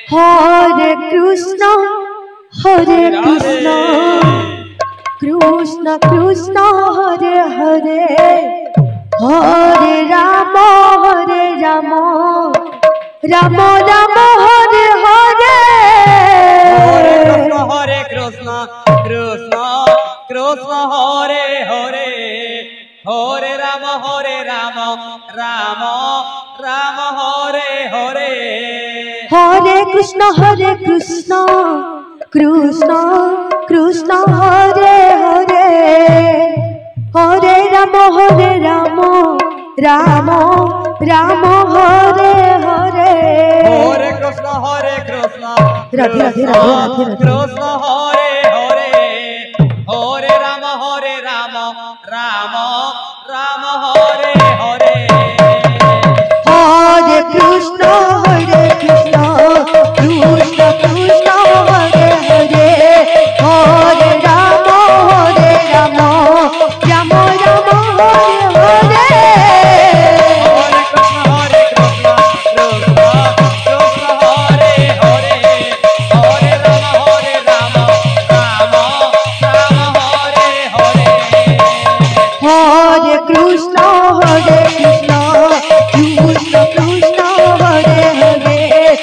Hare Krishna, Krishna Krishna, Hare Hare, Hare Rama, Rama Rama, Hare Hare. Hare Krishna, Krishna Krishna, Hare Hare, Hare Rama, Rama Rama, Hare Hare. Hare Krishna, Krishna Krishna, Hare Hare, Hare Rama, Rama Rama, Hare Hare. Hare Krishna, Radhe Radhe Krishna Hare Hare, Hare Rama, Rama Rama, Hare Hare. Hare Krishna, Krishna Krishna, Hare Hare, Hare Rama, Rama Rama, Hare Hare. Hare Krishna, Krishna Hare Hare, Hare Rama, Rama Rama, Hare Hare. Hare Krishna, Krishna Krishna, Hare Hare, Hare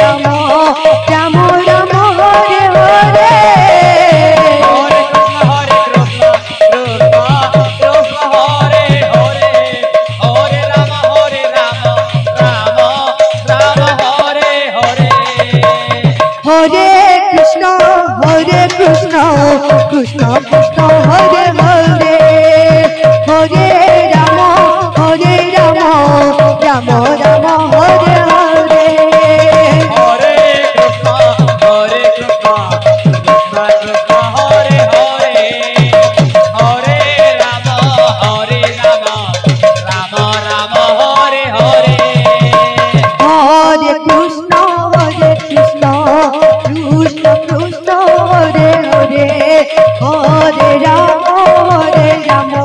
Rama, Rama Rama, Hare Hare. Hare Krishna, Krishna Hare Hare, Hare Rama, Rama Rama, Hare Hare. Hare Krishna, Krishna Krishna, Hare Hare, Hare Rama, Rama Rama, Hare Hare. Hare Krishna, Krishna Krishna, Hare Hare, Hare Rama, Rama Rama, Hare Hare. Hare Krishna, Krishna Krishna, Hare Hare, Hare Rama,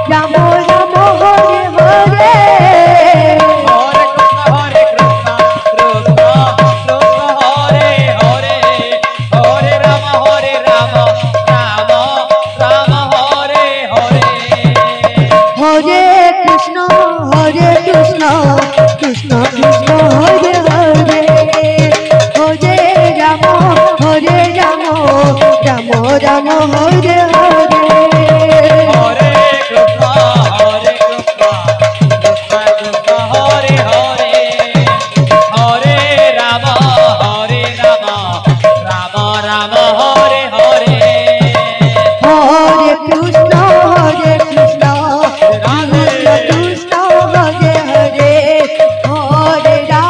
Rama Rama, Hare Hare. Hare Krishna, Krishna Hare Hare, Hare Rama, Rama Rama, Hare Hare. Hare Krishna, Krishna Krishna, Hare Hare, Hare Rama, Rama Rama, Hare Hare. Hare Krishna, Krishna Krishna, Hare Hare, Hare Rama, Rama Rama, Hare Hare. Hare Krishna, Krishna Radhe. Krishna, Hare Hare,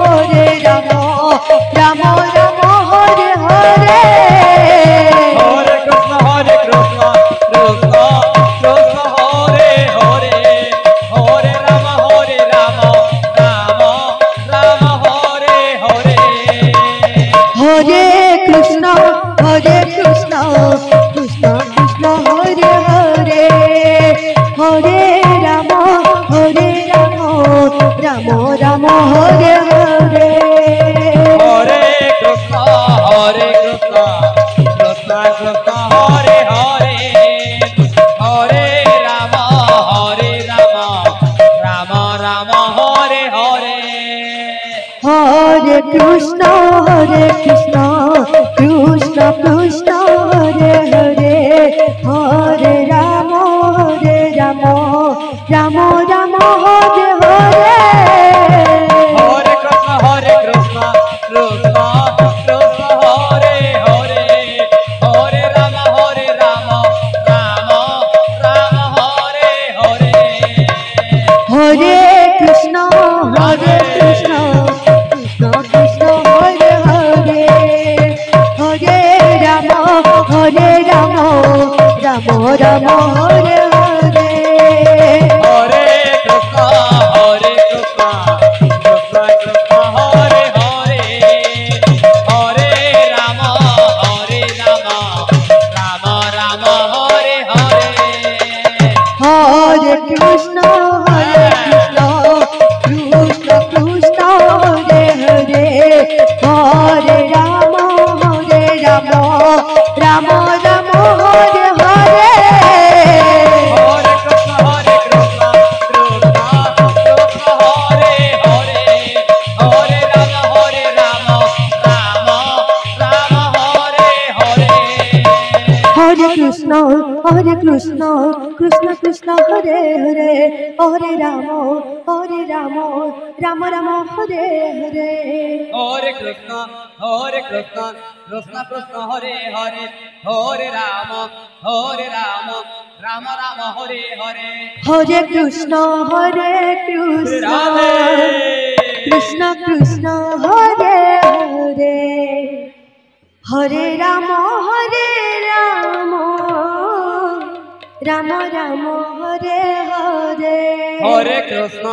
Hare Rama, Rama Rama, Hare Hare. Hare Krishna, Krishna Krishna, Hare Hare, Hare Rama, Rama Rama, Hare Hare. Hare Krishna, Krishna Krishna, Hare Hare, Hare Rama, Rama Rama, Hare Hare. Hare Krishna, Krishna Krishna, Hare Hare, Hare Rama, Rama Rama, Hare Hare. Hare Krishna, Krishna Krishna, Hare Hare, Hare Rama, Rama Rama, Hare Hare. Hare Krishna, Krishna Krishna, Hare Hare, Hare Rama, Rama Rama, Hare Hare. Hare Krishna, Krishna Krishna, Hare Hare, Hare Rama, Rama Rama, Hare Hare. Hare Krishna, Krishna Krishna, Hare Hare, Hare Rama, Rama Rama, Hare Hare. Hare Krishna, Krishna Krishna, Krishna Krishna Hare Hare Hare Ram Ram Ram Hare Hare Hare Krishna Krishna Krishna Hare Hare Hare Ram Ram Ram Hare Hare Hare Krishna Krishna Krishna Hare Hare Hare Ram Ram Ram Hare Hare Hare Krishna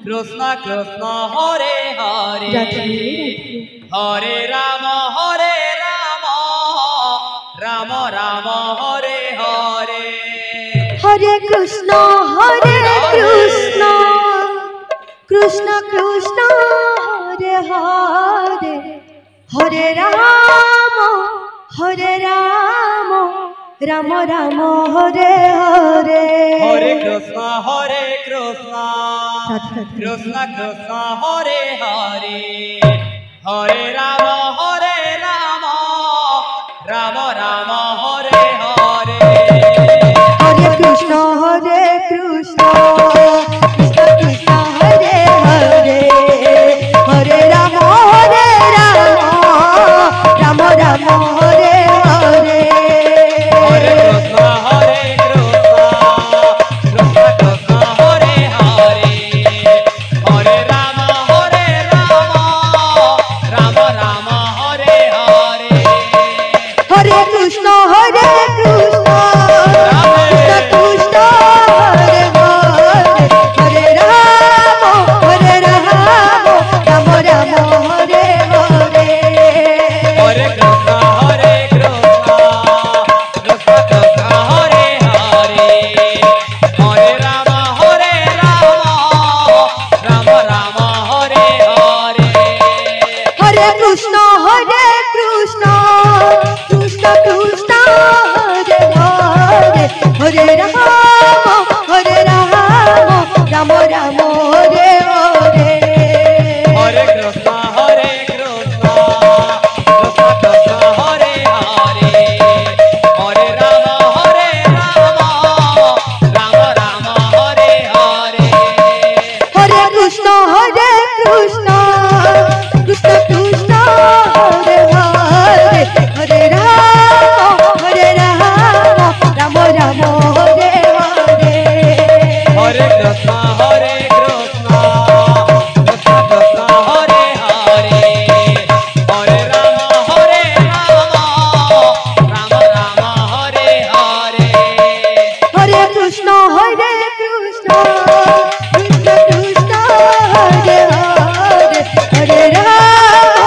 Krishna Krishna Hare Hare Hare Ram Ram Ram Hare Hare Hare Krishna Krishna Krishna Hare Hare Hare Ram Ram Ram Hare Hare Hare Krishna Krishna Krishna Hare Hare Hare Ram Ram Ram Hare Hare Hare Krishna Krishna Krishna Hare Hare Hare Ram Ram Ram Hare Hare Hare Krishna Krishna Krishna Hare Hare Hare Ram Ram Ram Hare Hare Hare Krishna Krishna Krishna Hare Hare Hare Ram Ram Ram Hare Hare Hare Krishna Krishna Krishna Hare Hare Hare Ram Ram Ram Hare Hare Hare Krishna Krishna Krishna Krishna Hare Hare Hare Ram Ram Ram Hare Hare Hare Krishna Krishna Krishna Hare Hare Hare Ram Ram Ram Hare Hare Hare Krishna Krishna Krishna Krishna Hare Hare Hare Ram Ram Ram Hare Hare Hare Krishna Krishna Krishna Hare Hare Hare Ram Ram Ram Hare Hare Hare Krishna Krishna Krishna Krishna Hare Hare Hare Ram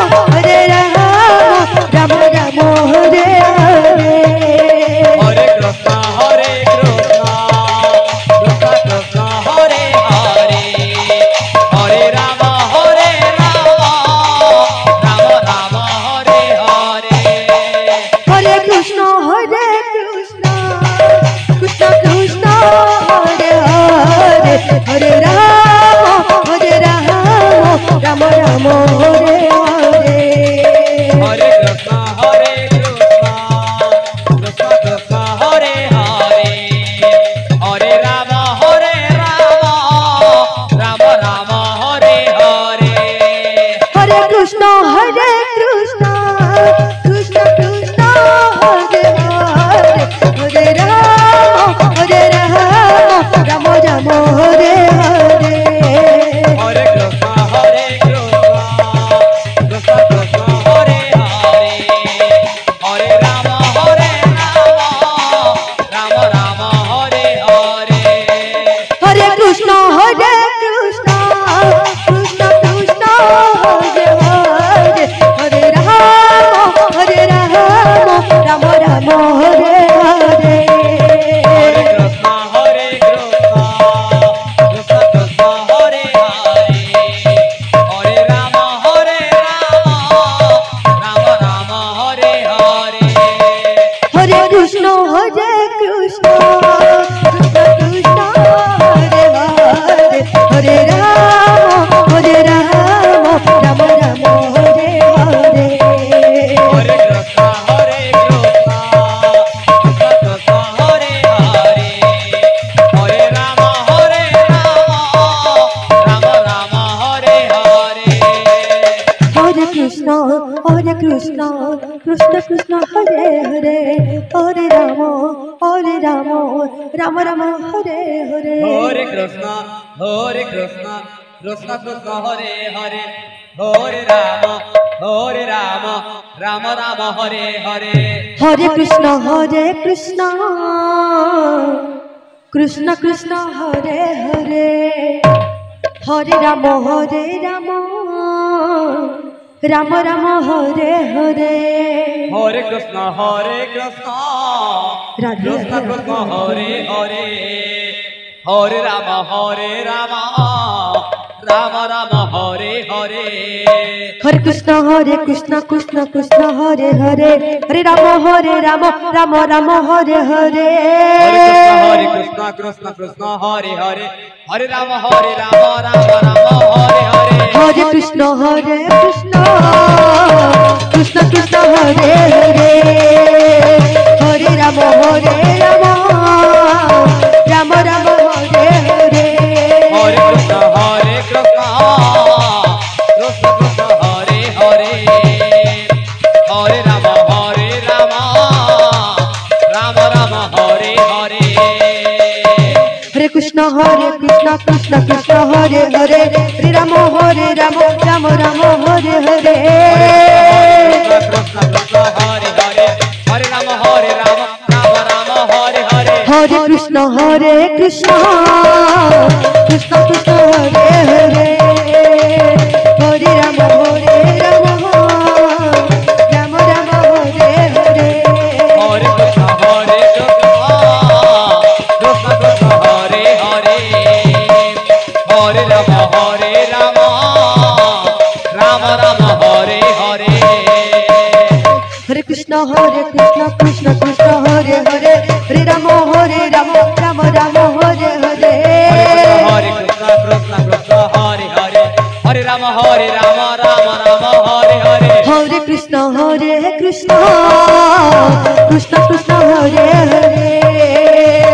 Krishna Krishna Krishna Hare Hare Hare Ram Ram Ram Hare Hare Hare Krishna Krishna Krishna Hare Hare Hare Ram Ram Ram Hare Hare Hare Krishna Krishna Krishna Hare Hare Hare Ram Ram Ram Hare Hare Hare Krishna Radhe Krishna Krishna Hare Hare Hare Ram Ram Ram Hare Hare Hare Krishna Krishna Krishna Hare Hare Hare Ram Ram Ram Hare Hare Hare Krishna Krishna Krishna Hare Hare Hare Ram Ram Ram Hare Hare Hare Krishna Krishna Krishna Hare Hare Hare Ram Ram Ram Hare Hare Hare Krishna Krishna Krishna Hare Hare Hare Ram Ram Ram Hare Hare Hare Krishna Krishna Krishna Hare Hare Hare Ram Ram Ram Hare Hare Krishna Krishna Hare Hare Hare Ram Ram Ram Hare Hare Hare Krishna Krishna Krishna Hare Hare Hare Ram Ram Ram Hare Hare Hare Krishna Krishna Krishna Hare Hare Hare Ram Ram Ram Hare Hare Hare Krishna Krishna Krishna Hare Hare Hare Ram Ram Ram Hare Hare Hare Krishna Krishna Hare Hare Hare Ram Ram Ram Hare Hare Hare Krishna Krishna Krishna Hare Hare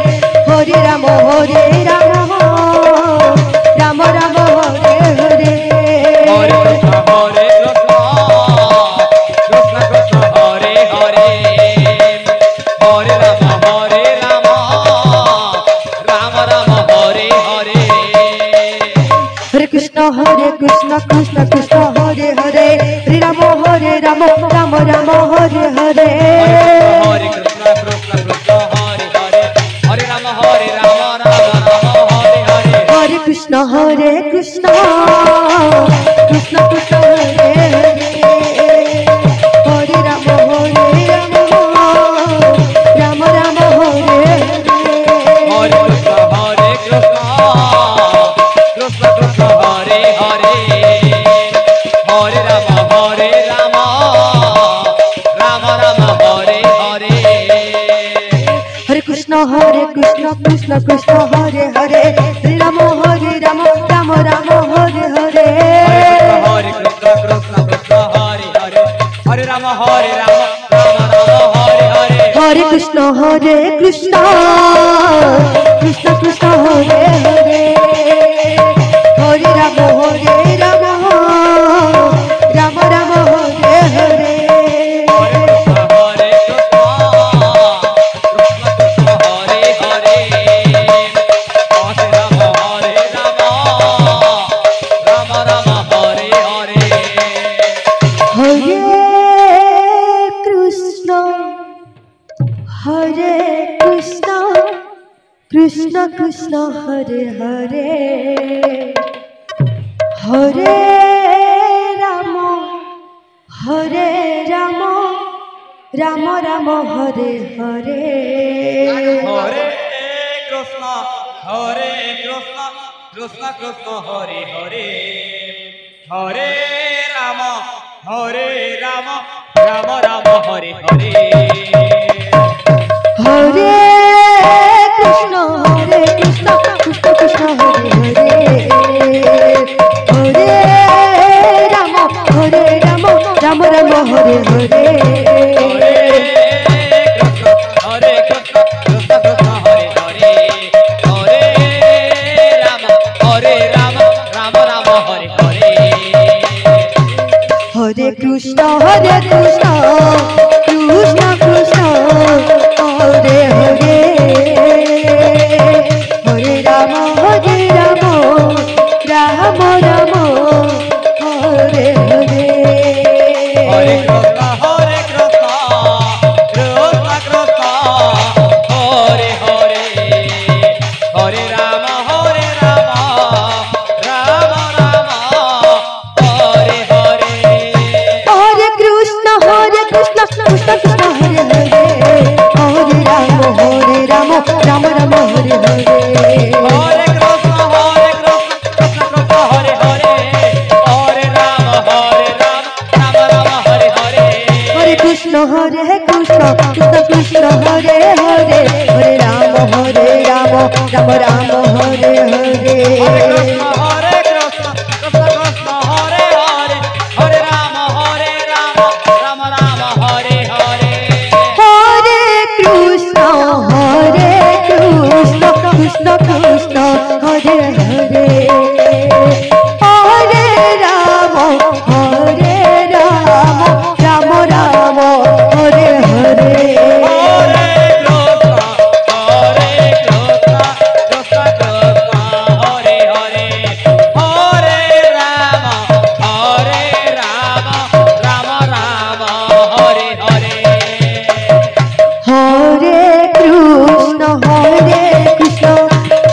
Hare Ram Ram Ram Hare Hare Hare Krishna Krishna Krishna Hare Hare Hare Ram Ram Ram Hare Hare Hare Krishna Krishna Krishna Hare Hare Hare Ram Ram Ram Hare Hare Hare Krishna Krishna Krishna Hare Hare Hare Ram Ram Ram Hare Hare Hare Krishna Krishna Krishna Hare Hare Hare Ram Ram Ram Hare Hare Hare Krishna Krishna Krishna Hare Hare Hare Ram Ram Ram Hare Hare Hare Krishna Krishna Krishna Hare Hare Hare Ram Ram Ram Hare Hare Hare Krishna Krishna Krishna Hare Hare Hare Ram Ram Hare Hare Hare Krishna Krishna Krishna Hare Hare Hare Ram Ram Ram Hare Hare Hare Krishna Krishna Krishna Hare Hare Hare Ram Ram Ram Hare Hare Hare Krishna Krishna Krishna Hare Hare Hare Ram Ram Ram Hare Hare Hare Krishna Krishna Krishna Hare Hare Hare Ram Ram Ram Hare Hare Hare Krishna Krishna Krishna Hare Hare Hare Ram Ram Hare Hare Hare Krishna Krishna Krishna Hare Hare Hare Ram Ram Ram Hare Hare Hare Krishna Krishna Krishna Hare Hare Hare Ram Ram Ram Hare Hare Hare Krishna, Krishna Krishna, Hare Hare, Hare Rama, Rama Rama, Hare Hare. Hare Krishna, Krishna Krishna, Hare Hare, Hare Rama, Rama Rama, Hare Hare. Hare Krishna, Krishna Krishna, Hare Hare, Hare Rama, Rama Rama, Hare Hare. Hare Krishna, Krishna Krishna, Hare Hare, Hare Rama, Rama Rama, Hare Hare. Hare Krishna, Krishna Krishna, Hare Hare, Hare Rama, Rama Rama, Hare Hare. Hare Krishna, Krishna Krishna, Hare Hare, Hare Rama, Rama Rama, Hare Hare. Hare Krishna, Krishna Krishna, Hare Hare, Hare Rama, Rama Rama, Hare Hare. Hare Krishna, Krishna Krishna, Hare Hare, Hare Rama, Rama Rama, Hare Hare. Hare Krishna,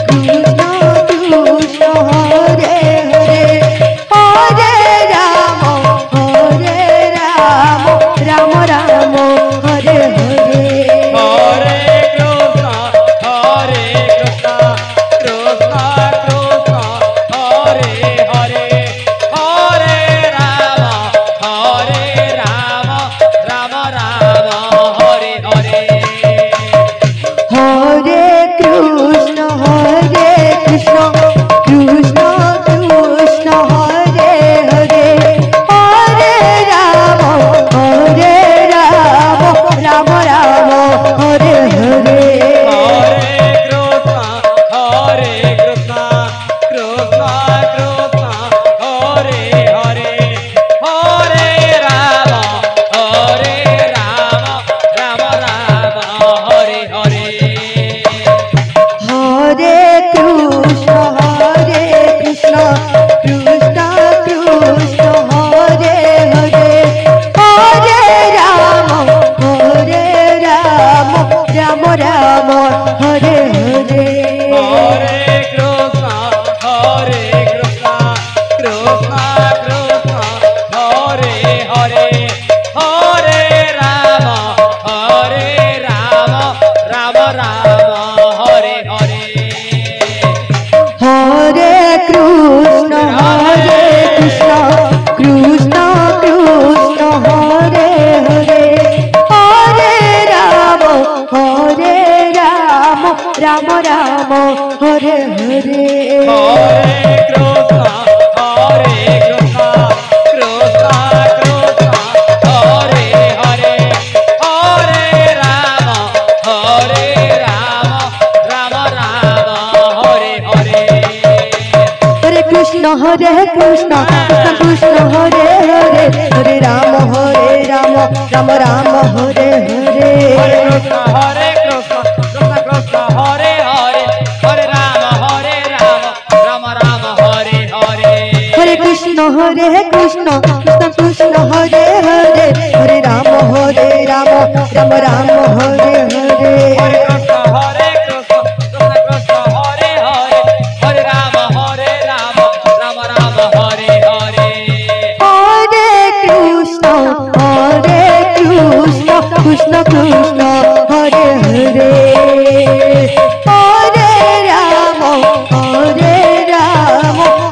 Krishna Krishna, Hare Hare, Hare Rama, Rama Rama, Hare Hare. Hare Krishna, Krishna Krishna, Hare Hare, Hare Rama, Rama Rama, Hare Hare. Hare Krishna, Krishna Krishna, Hare Hare, Hare Rama, Rama Rama, Hare Hare. Hare Krishna, Krishna Krishna, Hare Hare, Hare Rama, Rama Rama, Hare Hare. Hare Krishna, Krishna Krishna, Hare Hare, Hare Rama, Rama Rama, Hare Hare. Hare Krishna, Krishna Krishna, Hare Hare, Hare Rama, Rama Rama, Hare Hare. Hare Krishna, Krishna Krishna, Hare Hare, Hare Rama, Rama Rama, Hare Hare. Hare Krishna, Krishna Krishna, Hare Hare, Hare Rama, Rama Rama, Hare Hare. Hare Krishna, Krishna Krishna, Hare Hare, Hare Rama, Rama Rama, Hare Hare. Hare Krishna, Krishna Krishna, Hare Hare, Hare Rama, Rama Rama, Hare Hare. Hare Krishna, Krishna Krishna, Hare Hare, Hare Rama,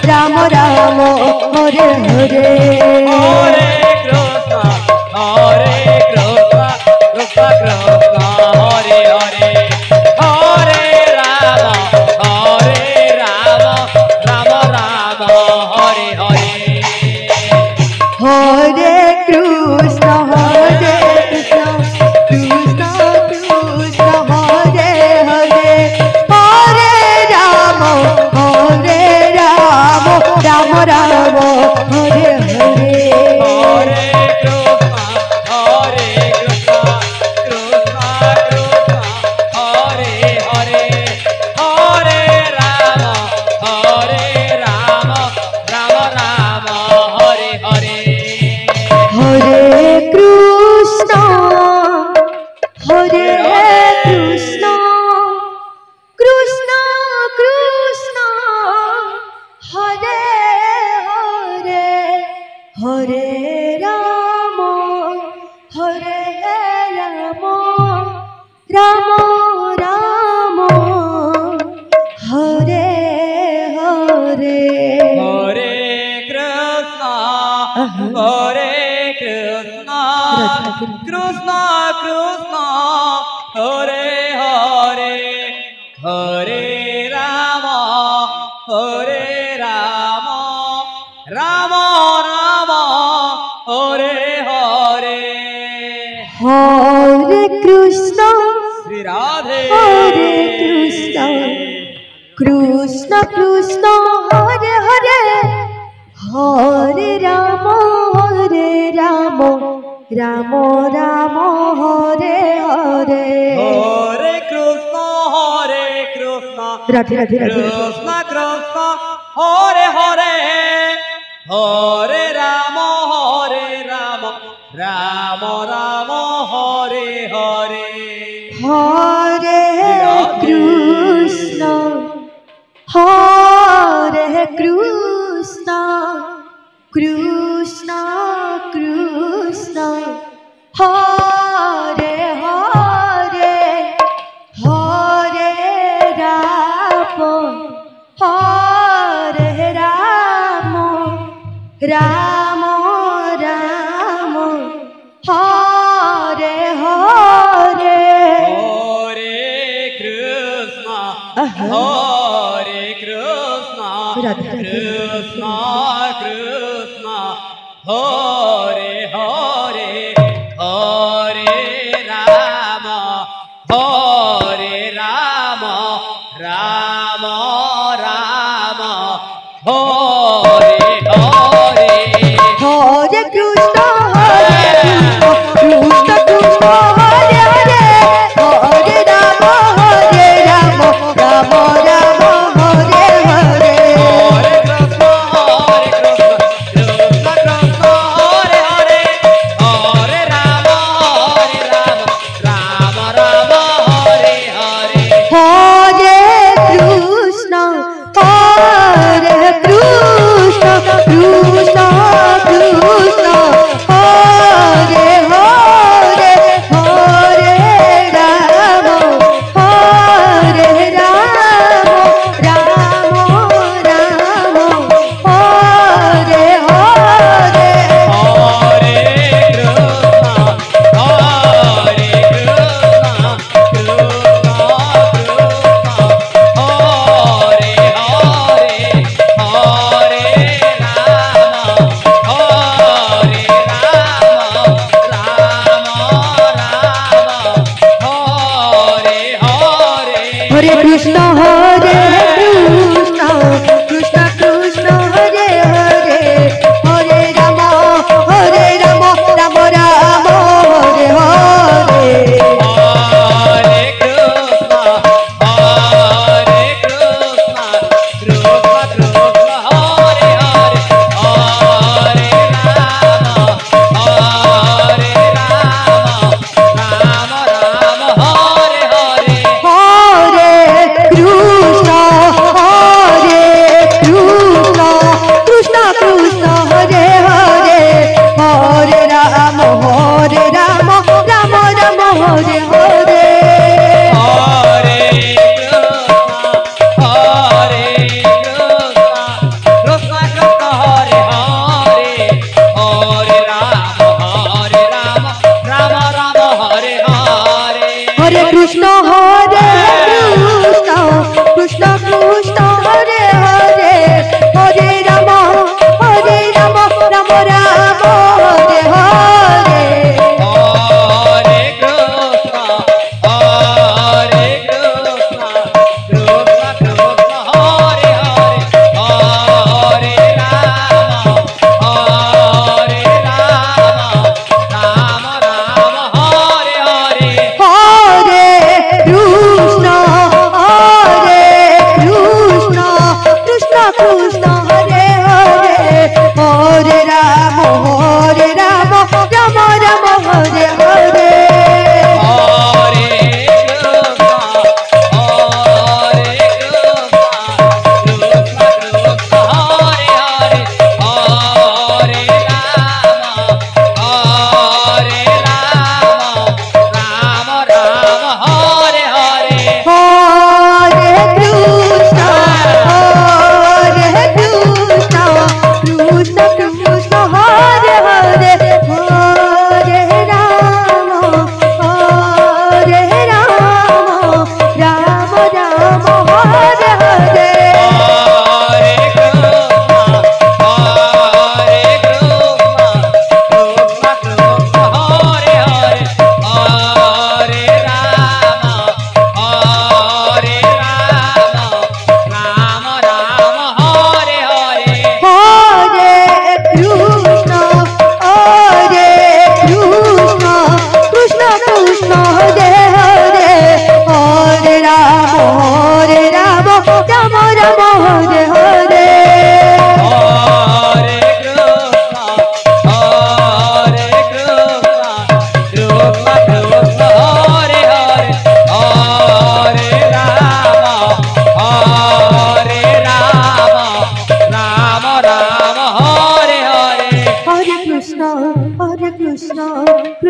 Rama Rama, Hare Hare. Hare Krishna, Krishna Krishna, Hare Hare, Hare Rama, Rama Rama, Hare Hare. Hare Krishna, Krishna Krishna, Hare Hare, Hare Rama, Rama Rama, Hare Hare. Hare Krishna, Krishna Krishna, Hare Hare, Hare Rama, Rama Rama, Hare Hare. Hare Ram Hare Ram Ram Ram Hare Hare Hare Krishna Hare Krishna Krishna Krishna Hare Hare Hare Ram Hare Ram Ram Ram Hare Hare Hare Krishna Shri Radhe Hare Krishna Krishna Krishna Hare Hare Hare Ram Ram Ram Hare Hare Hare Krishna Radhe Radhe Radhe Krishna Krishna Hare Hare Hare Ram Ram Ram Hare Hare Hare Krishna Hare Krishna Krishna Krishna Hare Hare Hare Ram Hare Ram Ram Ram Hare Hare Hare Krishna Hare Krishna Krishna Krishna Hare Hare Hare Ram Ram Ram Hare Hare Hare Krishna Krishna Krishna Hare Hare Hare Ram Ram Ram Hare Hare Hare Krishna Krishna Krishna Hare Hare Hare Ram Ram Ram Hare Hare Hare Krishna Hare Krishna Krishna Krishna Hare Hare Hare Ram Ram Ram Hare Hare Hare Krishna Hare Krishna Krishna Krishna Hare Hare Hare Hare Krishna Hare Krishna Krishna Krishna Hare Hare Hare Ram Ram Ram Hare Hare Hare Krishna Hare Krishna Krishna Krishna Hare Hare Hare Ram Hare Hare Hare Krishna Hare Krishna Krishna Krishna Hare Hare Hare Ram Ram Ram Hare Hare Hare Krishna Hare Krishna Krishna Krishna Hare Hare Hare Ram Ram Ram Hare Hare Hare Krishna Hare Krishna Krishna Krishna Hare Hare Hare Ram Ram Ram Hare Hare Hare Krishna Hare Krishna Krishna Krishna Hare Hare Hare Ram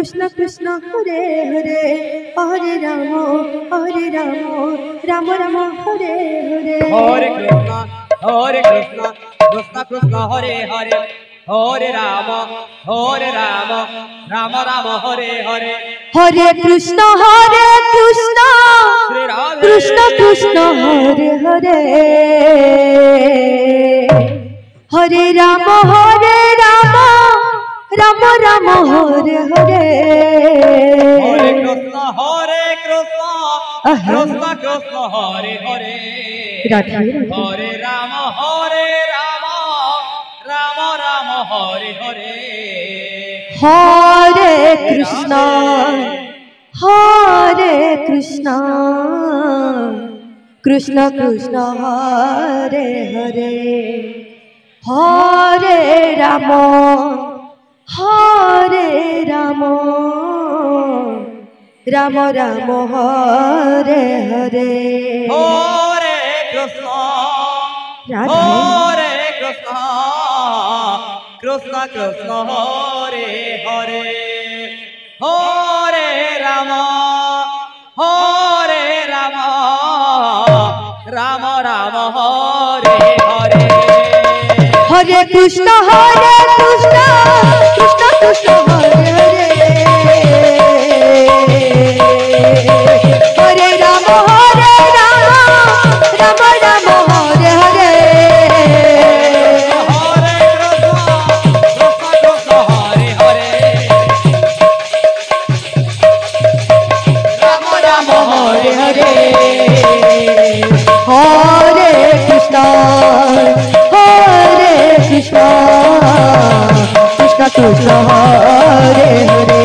Krishna Krishna Hare Hare Hare Ram Ram Ram Hare Hare Hare Krishna Krishna Krishna Hare Hare Hare Ram Ram Ram Hare Hare Hare Krishna Krishna Krishna Hare Hare Hare Ram Ram Ram Hare Hare Hare Krishna Krishna Krishna Hare Hare Hare Ram Ram Ram Hare Hare Hare Krishna Krishna Krishna Hare Hare Hare Ram Ram Ram Hare Hare Hare Krishna Krishna Krishna Hare Hare Hare Ram Ram Ram Hare Hare Hare Krishna Krishna Krishna Hare Hare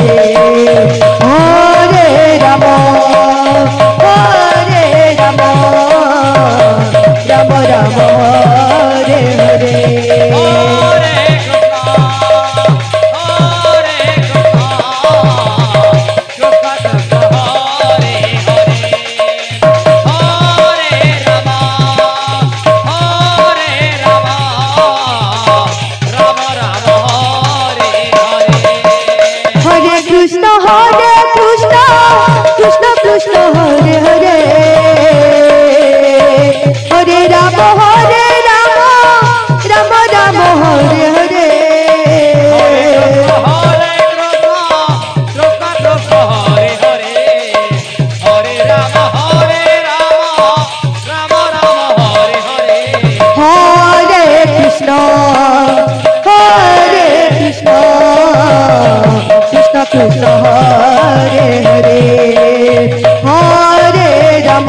Hare Ram Ram Ram Hare Hare Hare Hare Hare Krishna Krishna Krishna Hare Hare Hare Ram Ram Ram Hare Hare Krishna Krishna Hare Hare Hare Ram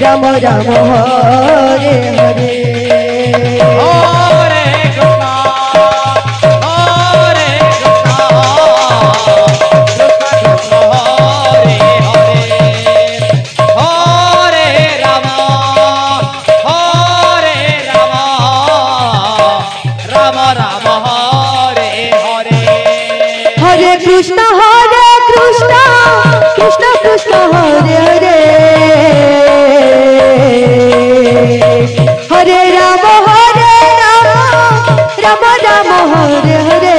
Ram Ram Hare Hare Hare Krishna Krishna Hare Hare Hare Ram Ram Ram Hare Hare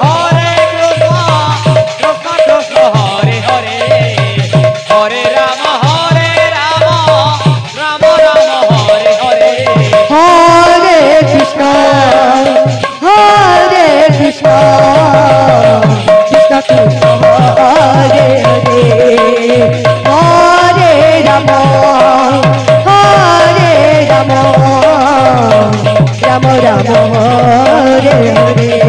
Hare Krishna Krishna Hare Hare Hare Ram Ram Ram Hare Hare Hare Krishna Krishna Krishna Hare Hare Hare Ram Ram Ram Hare Hare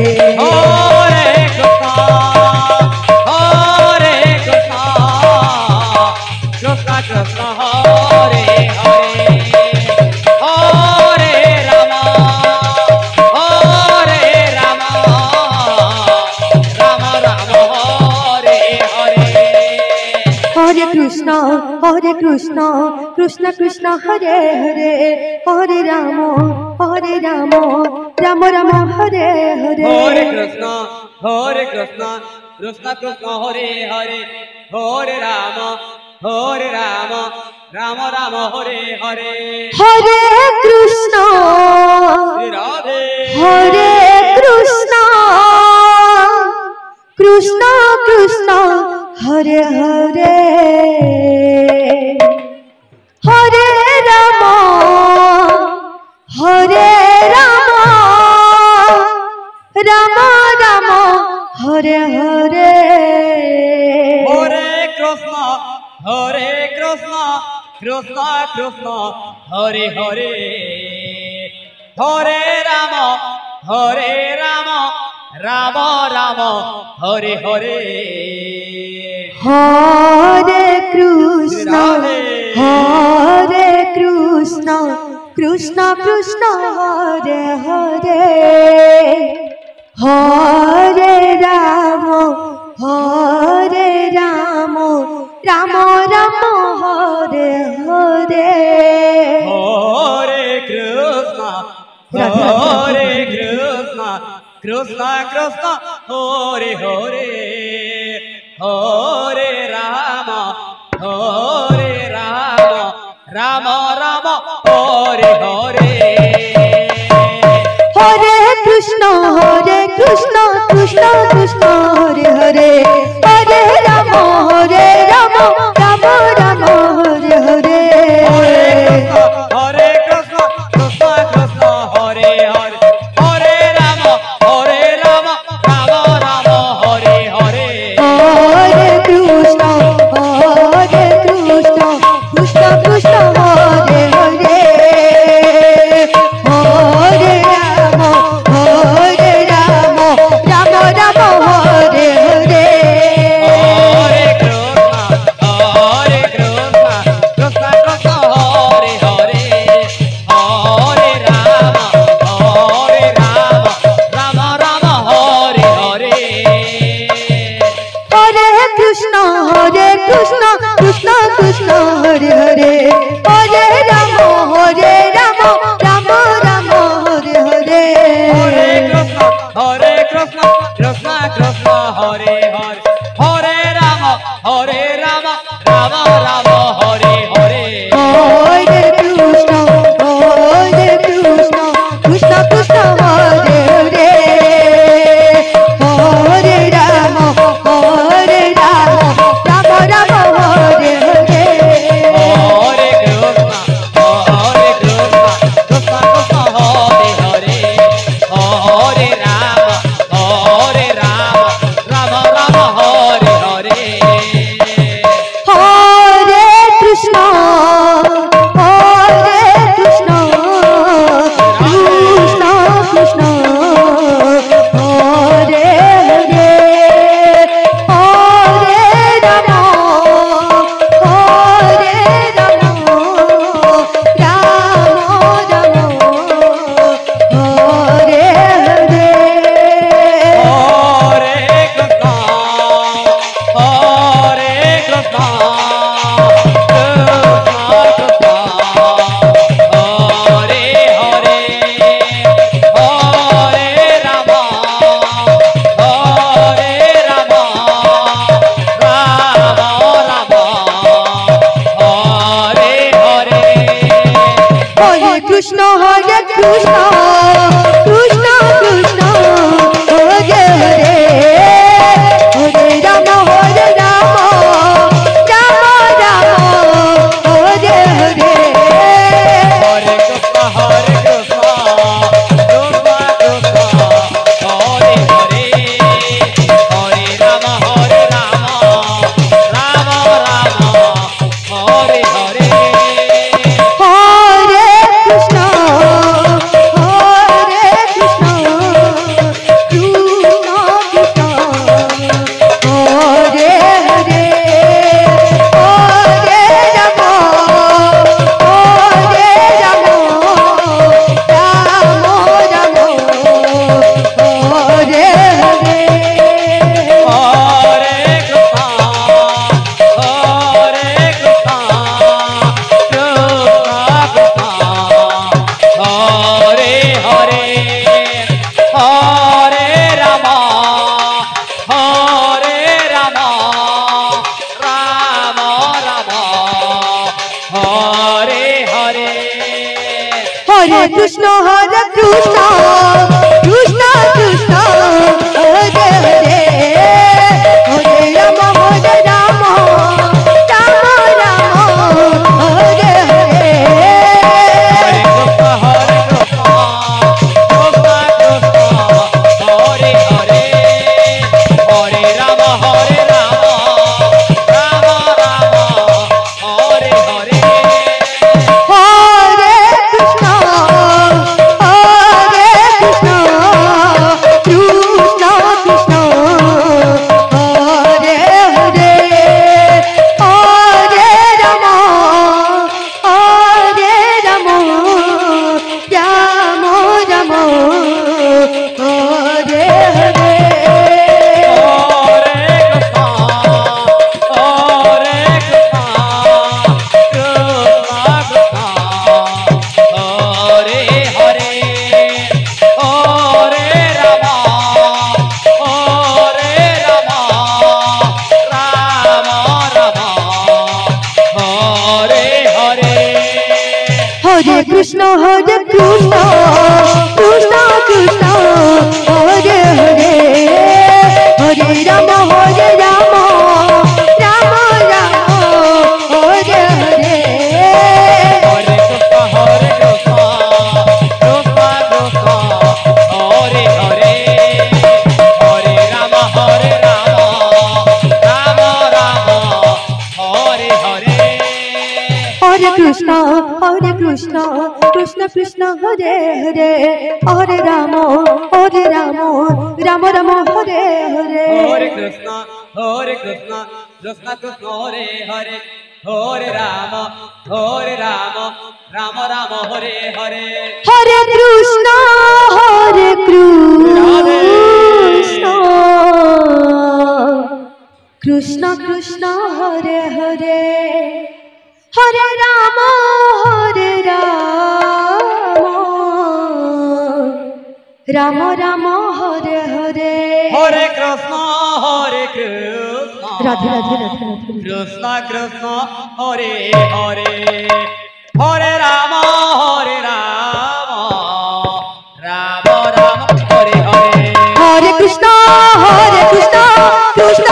Krishna Krishna Hare Hare Hare Ram Ram Ram Hare Hare Hare Krishna Krishna Krishna Hare Hare Hare Ram Ram Ram Hare Hare Hare Krishna Radhe Hare Krishna Krishna Krishna Hare Hare Hare Ram Hare Ram Ram Ram Hare Hare Hare Krishna Krishna Krishna Hare Hare Hare Ram Ram Ram Hare Hare Hare Krishna Hare Krishna Krishna Krishna Hare Hare Hare Ram Ram Ram Hare Hare Hare Krishna Krishna Krishna Hare Hare Hare Ram Ram Ram Hare Hare Hare Krishna Krishna Krishna Hare Hare Hare Ram Ram Ram Hare Hare Hare Krishna Krishna Krishna Hare Hare Hare Ram Ram Ram Hare Hare Hare Krishna Krishna Krishna Hare Hare Hare Ram Ram Ram Hare Hare Hare Krishna Krishna Krishna Hare Hare Hare Ram Ram Ram Hare Hare Hare Krishna Krishna Krishna Hare Hare Hare Ram Ram Ram Hare Hare Hare Krishna Krishna Krishna Hare Hare Hare Ram Ram Ram Hare Hare Hare Krishna Krishna Krishna Hare Hare Hare Ram Ram Ram Hare Hare Hare Krishna Krishna Krishna Hare Hare Hare Ram Ram Ram Hare Hare Hare Krishna Krishna Krishna Hare Hare Hare Ram Ram Ram Hare Hare Hare Krishna Hare Hare Hare Ram Ram Hare Hare Hare Krishna Krishna Krishna Hare Hare Hare Ram Ram Ram Hare Hare Hare Krishna Hare Hare Hare Ram Ram Ram Hare Hare Hare Krishna Hare Hare Hare Hare Krishna Krishna Krishna Krishna Hare Hare Hare Ram Ram Ram Hare Hare Hare Krishna Hare Hare Hare Ram Hare Ram Ram Ram Hare Hare Hare Krishna Krishna Krishna Hare Hare Hare Ram Ram Ram Hare Hare Hare Krishna Krishna Krishna Krishna Hare Hare Hare Ram Ram Ram Hare Hare Hare Krishna Krishna Krishna Hare Hare Hare Ram Ram Ram Hare Hare Hare Krishna Krishna Krishna Hare Hare Hare Ram Ram Ram Hare Hare Hare Krishna Krishna Krishna Hare Hare Hare Ram Ram Ram Hare Hare Hare Krishna Krishna Radhe Radhe Radhe Krishna Krishna Hare Hare Hare Ram Ram Ram Hare Hare Hare Krishna Krishna Krishna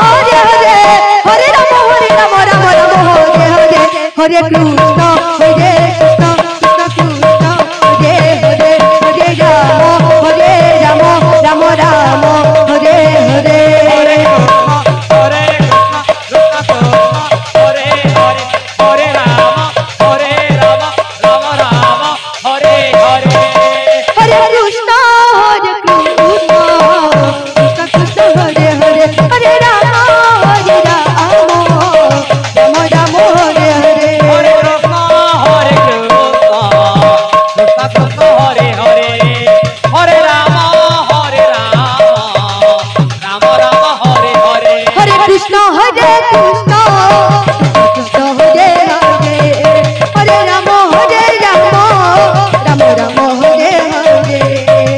Hare Hare Hare Ram Ram Ram Hare Hare Hare Krishna Hare Krishna Krishna Hare Hare Hare Ram Ram Ram Hare Hare Hare Krishna Hare Hare Hare Ram Ram Ram Hare Hare Hare Krishna Krishna Krishna Hare Hare Hare Ram Ram Ram Hare Hare Hare Krishna Krishna Hare Hare Hare Ram Ram Ram Hare Hare Hare Krishna Krishna Krishna Hare Hare Hare Ram Ram Ram Hare Hare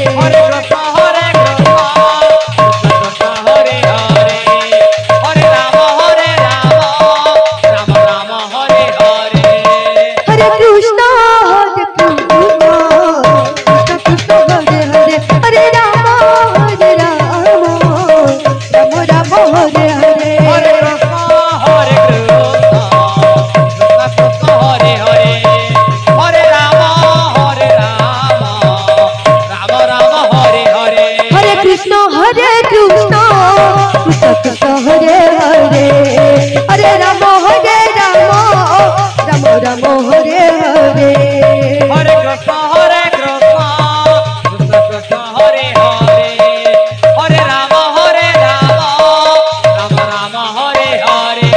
Hare Krishna Krishna Hare Hare Hare Ram Ram Ram Hare Hare Hare Krishna Krishna Hare Hare Hare Ram Ram Hare Hare Hare Krishna Krishna Hare Hare Hare Ram Ram Ram Hare Hare Hare Krishna Krishna Krishna Hare Hare Hare Ram Ram Hare Hare Hare Krishna Krishna Krishna Hare Hare Hare Ram Ram Ram Hare Hare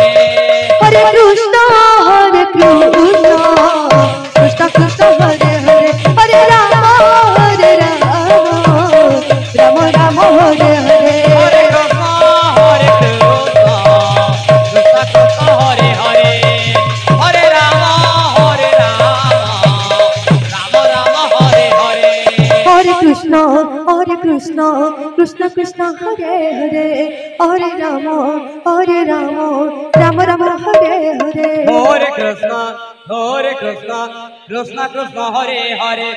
Hare Krishna Krishna Krishna Hare Hare Hare Ram Ram Hare Hare Hare Krishna Krishna Krishna Hare Hare Hare Ram Krishna Krishna Krishna Hare Hare Hare Ram Ram Ram Hare Hare Hare Krishna Krishna Krishna Hare Hare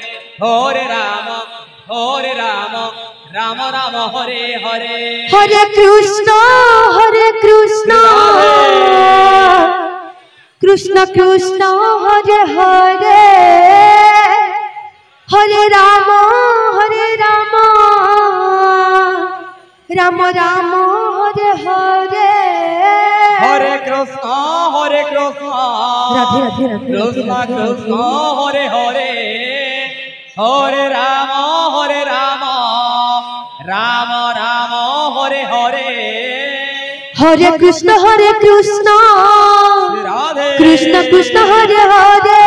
Hare Ram Ram Ram Hare Hare Hare Krishna Krishna Krishna Hare Hare Hare Ram Ram Ram Hare Hare Hare Krishna Radhe Radhe Radhe Krishna Krishna Hare Hare Hare Ram Ram Ram Hare Hare Hare Krishna Radhe Krishna Krishna Hare Hare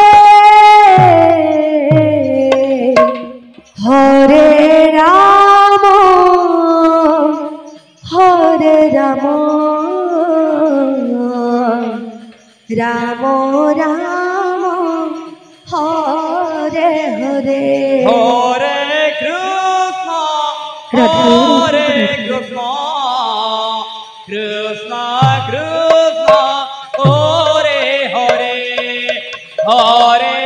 Hare Ram Ram Ram Hare Hare Hare Krishna Krishna Krishna Hare Hare Hare